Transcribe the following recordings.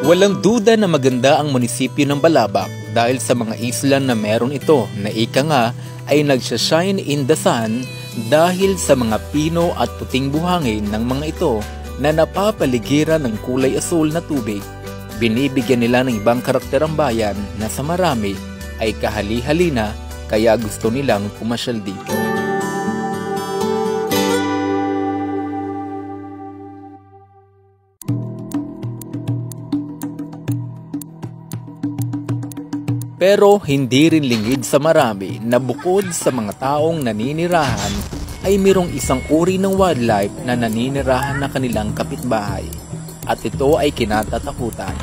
Walang duda na maganda ang munisipyo ng Balabac dahil sa mga isla na meron ito na ika nga ay nagsashine in the sun dahil sa mga pino at puting buhangin ng mga ito na napapaligiran ng kulay asul na tubig. Binibigyan nila ng ibang karakter ang bayan na sa marami ay kahali-halina kaya gusto nilang pumasyal dito. Pero hindi rin lingid sa marami na bukod sa mga taong naninirahan ay mayroong isang uri ng wildlife na naninirahan na kanilang kapitbahay at ito ay kinatatakutan.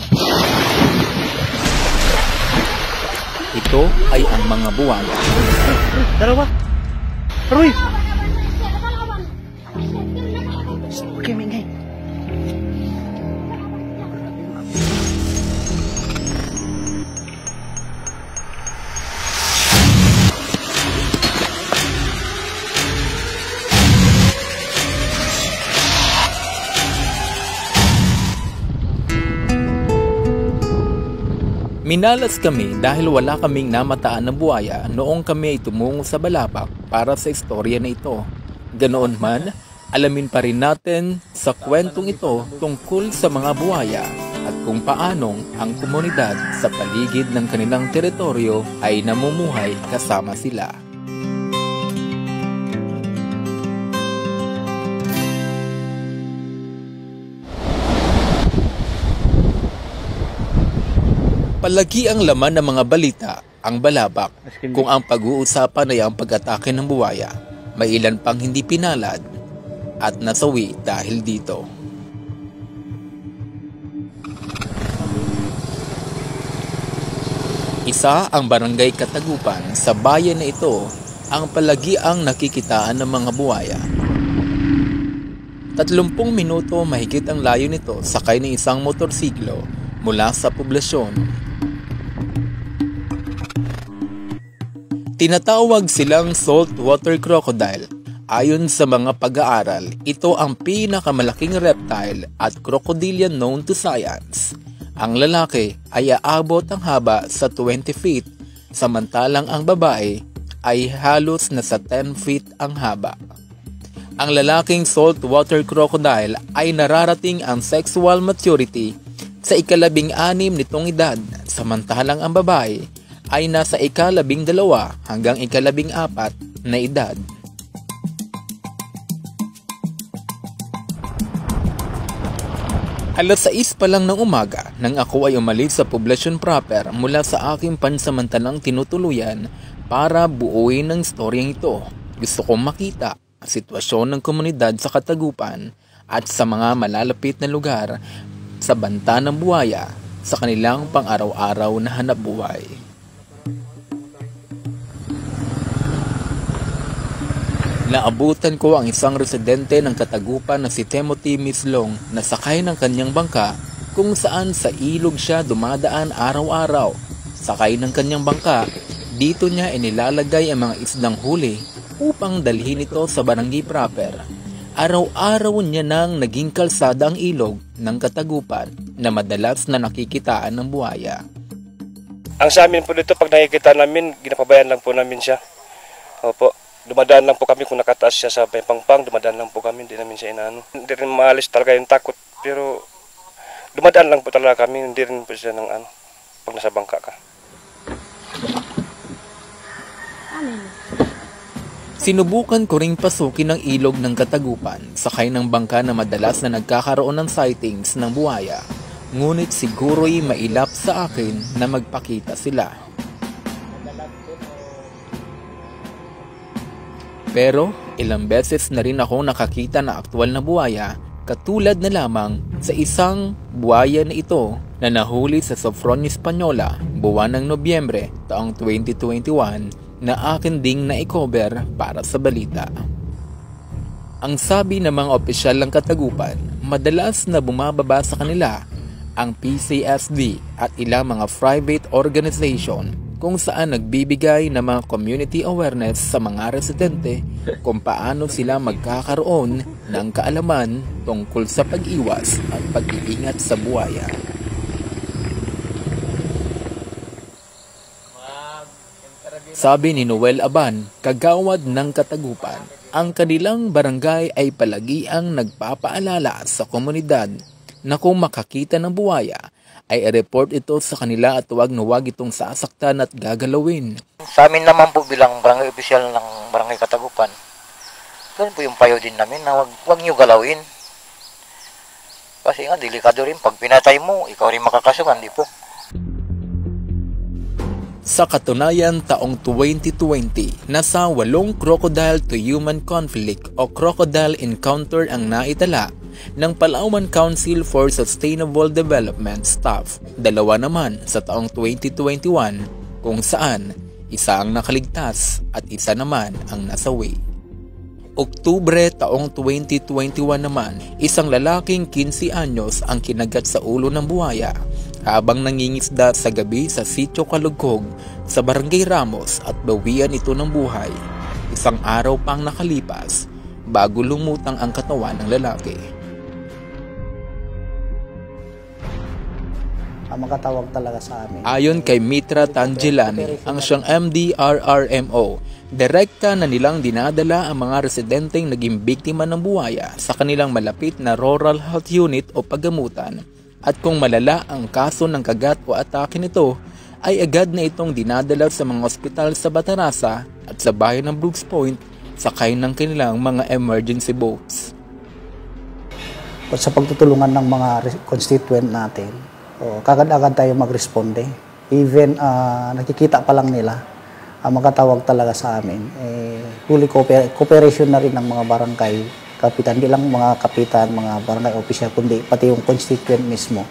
Ito ay ang mga buwaya. Dalawa! Aroy! Okay, mingay. Minalas kami dahil wala kaming namataan ng buwaya noong kami ay tumungo sa Balabac para sa istorya na ito. Ganoon man, alamin pa rin natin sa kwentong ito tungkol sa mga buwaya at kung paanong ang komunidad sa paligid ng kanilang teritoryo ay namumuhay kasama sila. Palagi ang laman ng mga balita, ang Balabac, kung ang pag-uusapan ay ang pag-atake ng buwaya, may ilan pang hindi pinalad at nasawi dahil dito. Isa ang barangay Katagupan sa bayan na ito ang palagi ang nakikitaan ng mga buwaya. 30 minuto mahigit ang layo nito sakay ng isang motorsiklo mula sa poblasyon. Tinatawag silang saltwater crocodile. Ayon sa mga pag-aaral, ito ang pinakamalaking reptile at crocodilian known to science. Ang lalaki ay aabot ang haba sa 20 feet, samantalang ang babae ay halos nasa 10 feet ang haba. Ang lalaking saltwater crocodile ay nararating ang sexual maturity sa ika-16 nitong edad, samantalang ang babae ay nasa ika-12 hanggang ika-14 na edad. Alas 6 pa lang ng umaga nang ako ay umalis sa poblasyon proper mula sa aking pansamantalang tinutuluyan para buuin ang storyang ito. Gusto kong makita ang sitwasyon ng komunidad sa Katagupan at sa mga malalapit na lugar sa banta ng buwaya sa kanilang pang-araw-araw na hanapbuhay. Naabutan ko ang isang residente ng Katagupan na si Timothy Mislong na sakay ng kanyang bangka kung saan sa ilog siya dumadaan araw-araw. Sakay ng kanyang bangka, dito niya inilalagay ang mga isdang huli upang dalhin ito sa barangay proper. Araw-araw niya nang naging kalsada ang ilog ng Katagupan na madalas na nakikitaan ng buwaya. Ang sa amin po dito, pag nakikita namin, ginapabayan lang po namin siya. Opo. Dumadaan lang po kami kung nakataas siya sa pangpang, dumadaan lang po kami, hindi namin siya inaano. Hindi rin maalis talaga yung takot, pero dumadaan lang po talaga kami, hindi rin po siya ng ano, pag nasa bangka ka. Sinubukan ko ring pasukin ang ilog ng Katagupan, sakay ng bangka na madalas na nagkakaroon ng sightings ng buwaya. Ngunit siguro'y mailap sa akin na magpakita sila. Pero ilang beses na rin ako nakakita na aktwal na buwaya, katulad na lamang sa isang buwaya na ito na nahuli sa Sofron Española buwan ng Nobyembre taong 2021 na akin ding na-cover para sa balita. Ang sabi ng mga opisyal ng Katagupan, madalas na bumababa sa kanila ang PCSD at ilang mga private organization kung saan nagbibigay ng mga community awareness sa mga residente kung paano sila magkakaroon ng kaalaman tungkol sa pag-iwas at pag-iingat sa buwaya. Sabi ni Noel Aban, kagawad ng Katagupan, ang kanilang barangay ay palagiang nagpapaalala sa komunidad na kung makakita ng buwaya, ay i-report ito sa kanila at huwag na huwag itong sasaktan at gagalawin. Sa amin naman po bilang barangay opisyal ng Barangay Katagupan, ganun po yung payo din namin na huwag nyo galawin. Kasi nga, delikado rin. Pag pinatay mo, ikaw rin makakasuhan, di po. Sa katunayan, taong 2020, nasa 8 crocodile to human conflict o crocodile encounter ang naitala ng Palawan Council for Sustainable Development staff. 2 naman sa taong 2021 kung saan isa ang nakaligtas at isa naman ang nasawi. Oktubre taong 2021 naman, isang lalaking 15 anyos ang kinagat sa ulo ng buwaya habang nangingisda sa gabi sa Sitio Kalugkog sa Barangay Ramos at bawian ito ng buhay. Isang araw pang nakalipas bago lumutang ang katawan ng lalaki. Makatawag talaga sa amin. Ayon kay Mitra Tangilani, ang siyang MDRRMO, direkta na nilang dinadala ang mga residenteng naging biktima ng buwaya sa kanilang malapit na Rural Health Unit o paggamutan. At kung malala ang kaso ng kagat o atake nito, ay agad na itong dinadala sa mga ospital sa Batarasa at sa bayan ng Brooks Point sakay ng kanilang mga emergency boats. Sa pagtutulungan ng mga constituent natin, kagad-agad tayo magresponde. Even nakikita pa lang nila, makatawag talaga sa amin. Fully cooperation na rin ng mga barangay kapitan, hindi lang mga kapitan, mga barangay official, kundi pati yung constituent mismo.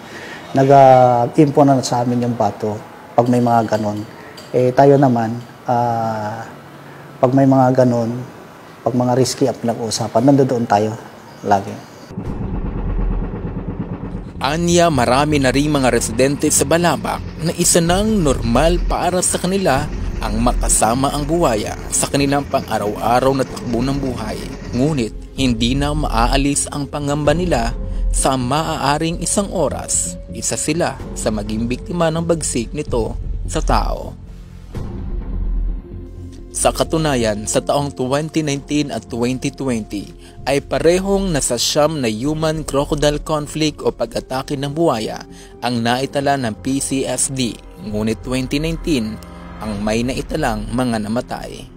Nag-info na sa amin yung bato pag may mga ganon. Tayo naman, pag may mga ganon, pag mga risky ang pinag-uusapan, nandoon tayo lagi. Anya, marami na rin mga residente sa Balabac na isa nang normal para sa kanila ang makasama ang buwaya sa kanilang pang-araw-araw na takbo ng buhay. Ngunit, hindi na maaalis ang pangamba nila sa maaaring isang oras. Isa sila sa maging biktima ng bagsik nito sa tao. Sa katunayan, sa taong 2019 at 2020 ay parehong nasa siyam na human crocodile conflict o pag-atake ng buwaya ang naitala ng PCSD. Ngunit 2019 ang may naitalang mga namatay.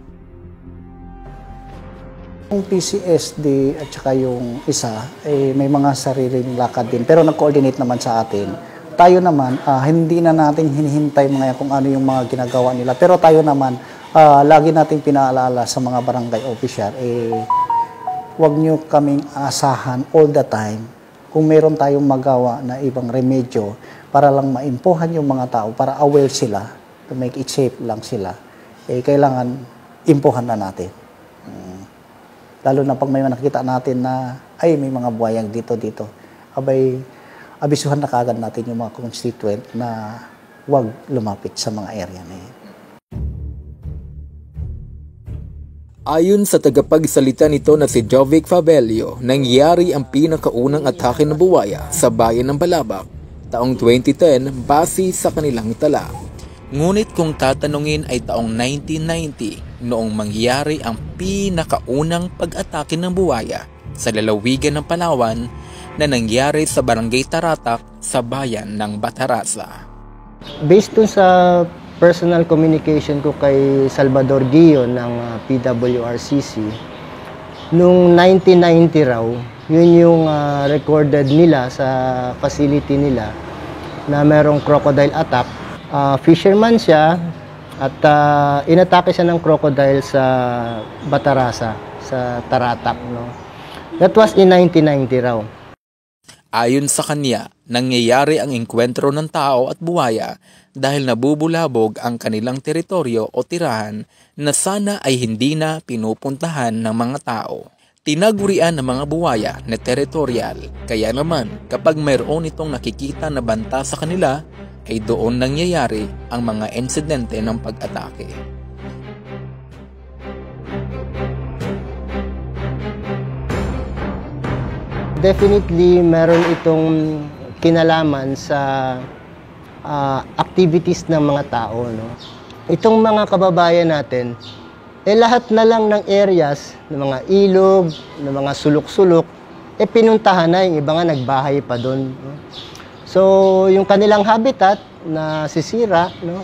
Yung PCSD at saka yung isa, may mga sariling lakad din. Pero nag-coordinate naman sa atin. Tayo naman, hindi na natin hinihintay mga kung ano yung mga ginagawa nila. Pero tayo naman, lagi nating pinaalala sa mga barangay official, huwag nyo kaming asahan all the time kung meron tayong magawa na ibang remedyo para lang maimpuhan yung mga tao, para aware sila, to make it safe lang sila. Kailangan impuhan na natin. Lalo na pag may nakita natin na ay may mga buwayang dito, abay, abisuhan na kagad natin yung mga constituent na huwag lumapit sa mga area na yun. Ayon sa tagapagsalita nito na si Jovic Fabelio, nangyari ang pinakaunang atake ng buwaya sa bayan ng Balabac taong 2010 base sa kanilang tala. Ngunit kung tatanungin ay taong 1990 noong mangyari ang pinakaunang pag-atake ng buwaya sa lalawigan ng Palawan na nangyari sa Barangay Taratak sa bayan ng Batarasa. Based dun sa personal communication ko kay Salvador Guio ng PWRCC, noong 1990 raw, yun yung recorded nila sa facility nila na merong crocodile attack. Fisherman siya at inatake siya ng crocodile sa Batarasa, sa Taratak. No? That was in 1990 raw. Ayon sa kanya, nangyayari ang engkwentro ng tao at buwaya dahil nabubulabog ang kanilang teritoryo o tirahan na sana ay hindi na pinupuntahan ng mga tao. Tinagurian ng mga buwaya na teritorial, kaya naman kapag mayroon itong nakikita na banta sa kanila, ay doon nangyayari ang mga insidente ng pag-atake. Definitely, meron itong kinalaman sa activities ng mga tao. No? itong mga kababayan natin, lahat na lang ng areas, ng mga ilog, ng mga sulok-sulok, pinuntahan na, yung iba nga nagbahay pa doon. No? So, yung kanilang habitat na sisira, no?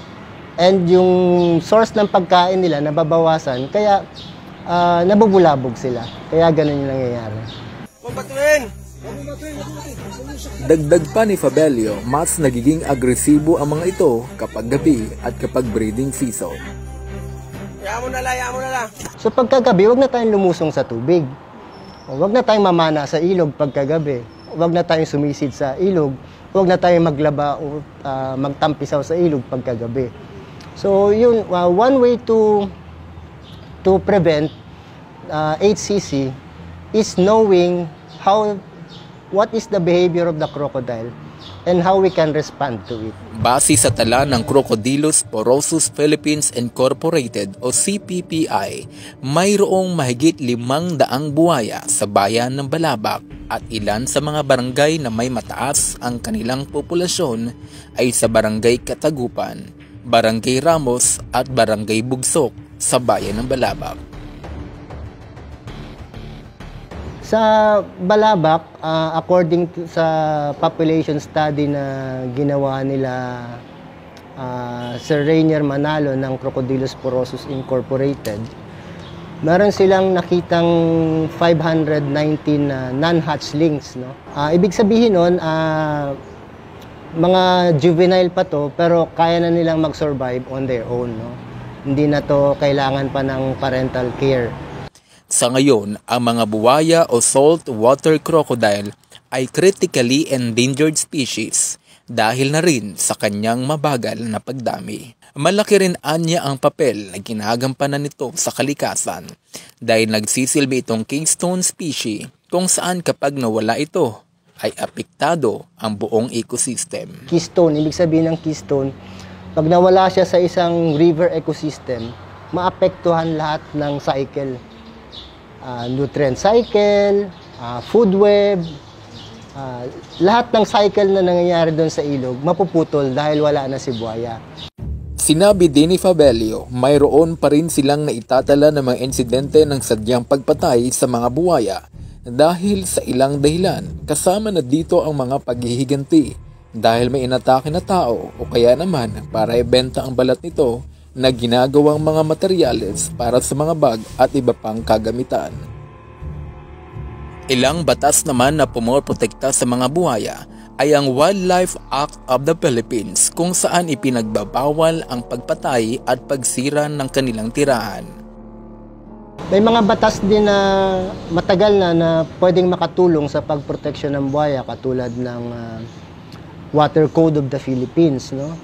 And yung source ng pagkain nila nababawasan, kaya nabubulabog sila. Kaya ganun yung nangyayari. Dagdag pa ni Fabelio, mas nagiging agresibo ang mga ito kapag gabi at kapag breeding season. So pagkagabi, wag na tayong lumusong sa tubig. Wag na tayong mamana sa ilog pagkagabi. Wag na tayong sumisid sa ilog. Wag na tayong maglaba o magtampisaw sa ilog pagkagabi. So yun, one way to prevent HCC is knowing what is the behavior of the crocodile and how we can respond to it. Base sa tala ng Crocodylus porosus Philippines Incorporated o CPPI, mayroong mahigit 500 buwaya sa bayan ng Balabac at ilan sa mga barangay na may mataas ang kanilang populasyon ay sa Barangay Katagupan, Barangay Ramos at Barangay Bugsok sa bayan ng Balabac. Sa Balabac, according to sa population study na ginawa nila Sir Rainier Manalo ng Crocodylus porosus Incorporated, meron silang nakitang 519 non-hatchlings. No? Ibig sabihin nun, mga juvenile pa to, pero kaya na nilang mag-survive on their own. No? Hindi na to kailangan pa ng parental care. Sa ngayon, ang mga buwaya o saltwater crocodile ay critically endangered species dahil na rin sa kanyang mabagal na pagdami. Malaki rin anya ang papel na ginagampanan nito sa kalikasan dahil nagsisilbi itong keystone species kung saan kapag nawala ito ay apektado ang buong ecosystem. Keystone, ibig sabihin ng keystone, pag nawala siya sa isang river ecosystem, maapektuhan lahat ng cycle. Nutrient cycle, food web, lahat ng cycle na nangyayari doon sa ilog, mapuputol dahil wala na si buwaya. Sinabi din ni Fabelio, mayroon pa rin silang naitatala ng mga insidente ng sadyang pagpatay sa mga buwaya dahil sa ilang dahilan, kasama na dito ang mga paghihiganti dahil may inatake na tao o kaya naman para ibenta ang balat nito na ginagawang mga materyales para sa mga bag at iba pang kagamitan. Ilang batas naman na pumoprotekta sa mga buwaya ay ang Wildlife Act of the Philippines kung saan ipinagbabawal ang pagpatay at pagsira ng kanilang tirahan. May mga batas din na matagal na pwedeng makatulong sa pagproteksyon ng buwaya katulad ng Water Code of the Philippines, no?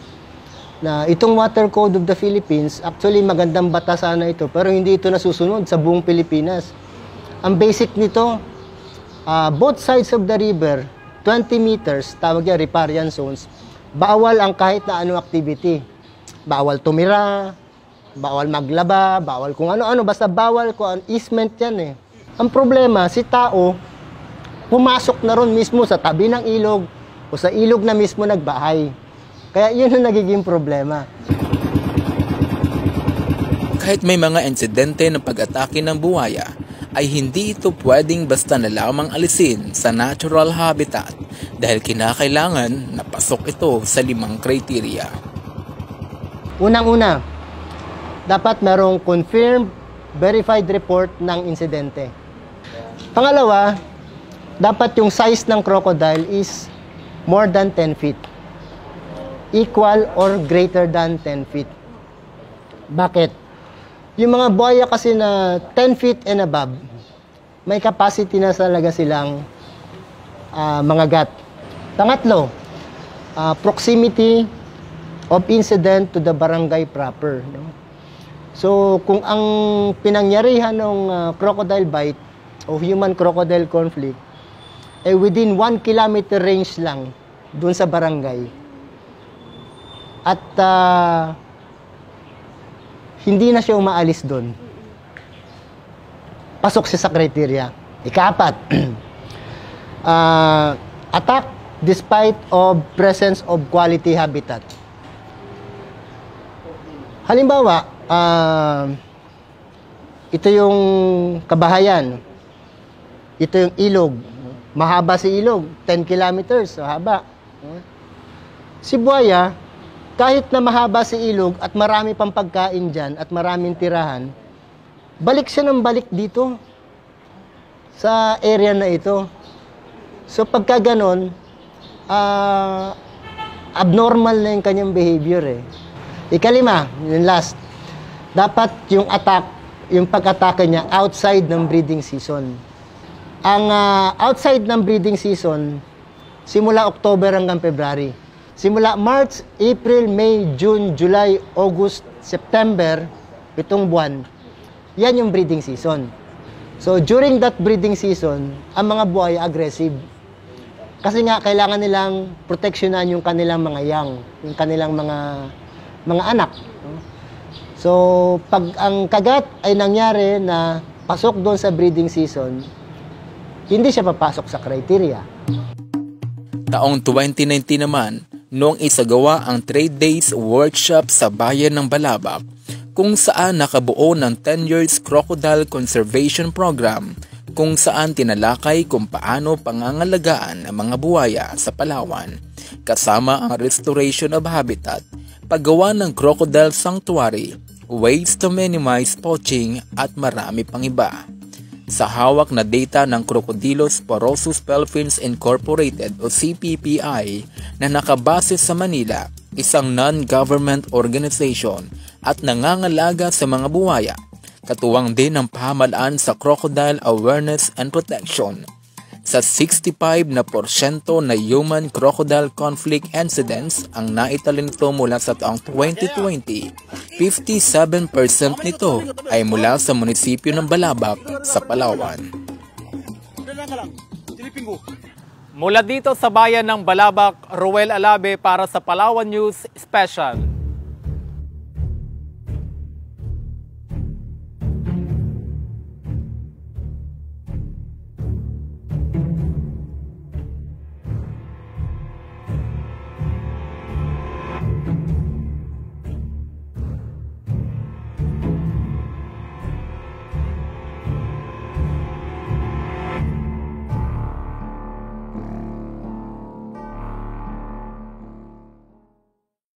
Na itong Water Code of the Philippines, actually magandang batas sana ito, pero hindi ito nasusunod sa buong Pilipinas. Ang basic nito, both sides of the river, 20 meters, tawag yan, riparian zones, bawal ang kahit na anong activity. Bawal tumira, bawal maglaba, bawal kung ano-ano, basta bawal kung easement yan eh. Ang problema, si tao, pumasok na ron mismo sa tabi ng ilog o sa ilog na mismo nagbahay. Kaya yun ang nagiging problema. Kahit may mga insidente ng pag-atake ng buwaya, ay hindi ito pwedeng basta na lamang alisin sa natural habitat dahil kinakailangan na pasok ito sa 5 kriteria. Unang-una, dapat merong confirmed, verified report ng insidente. Pangalawa, dapat yung size ng crocodile is more than 10 feet. Equal or greater than 10 feet. Bakit? Yung mga buhaya kasi na 10 feet and above, may capacity na talaga silang mangagat. Pangatlo, proximity of incident to the barangay proper. No? So, kung ang pinangyarihan ng crocodile bite o human-crocodile conflict ay within 1 kilometer range lang doon sa barangay, at hindi na siya umaalis doon, pasok siya sa criteria. Ika-4, attack despite of presence of quality habitat. Halimbawa, ito yung kabahayan. Ito yung ilog. Mahaba si ilog, 10 kilometers, so haba. Si buhaya, kahit na mahaba si ilog at marami pang pagkain dyan at maraming tirahan, balik siya ng balik dito sa area na ito. So pagka ganon, abnormal na yung kanyang behavior eh. Ikalima, yung last, dapat yung pag-atake niya outside ng breeding season. Ang outside ng breeding season, simula October hanggang February. Simula March, April, May, June, July, August, September, 7 buwan, yan yung breeding season. So during that breeding season, ang mga buhaya aggressive. Kasi nga, kailangan nilang proteksyonan yung kanilang mga young, yung kanilang mga anak. So, pag ang kagat ay nangyari na pasok doon sa breeding season, hindi siya papasok sa criteria. Taong 2019 naman, noong isagawa ang Trade Days workshop sa bayan ng Balabac, kung saan nakabuo ng 10 years crocodile conservation program, kung saan tinalakay kung paano pangangalagaan ang mga buhaya sa Palawan, kasama ang restoration of habitat, paggawa ng crocodile sanctuary, ways to minimize poaching at marami pang iba. Sa hawak na data ng Crocodylus Porosus Pelfins Incorporated o CPPI na nakabase sa Manila, isang non-government organization at nangangalaga sa mga buhaya, katuwang din ang pamahalaan sa Crocodile Awareness and Protection. Sa 65% na human-crocodile conflict incidents ang naitalin nito mula sa taong 2020, 57% nito ay mula sa munisipyo ng Balabac sa Palawan. Mula dito sa bayan ng Balabac, Ruel Alabe para sa Palawan News Special.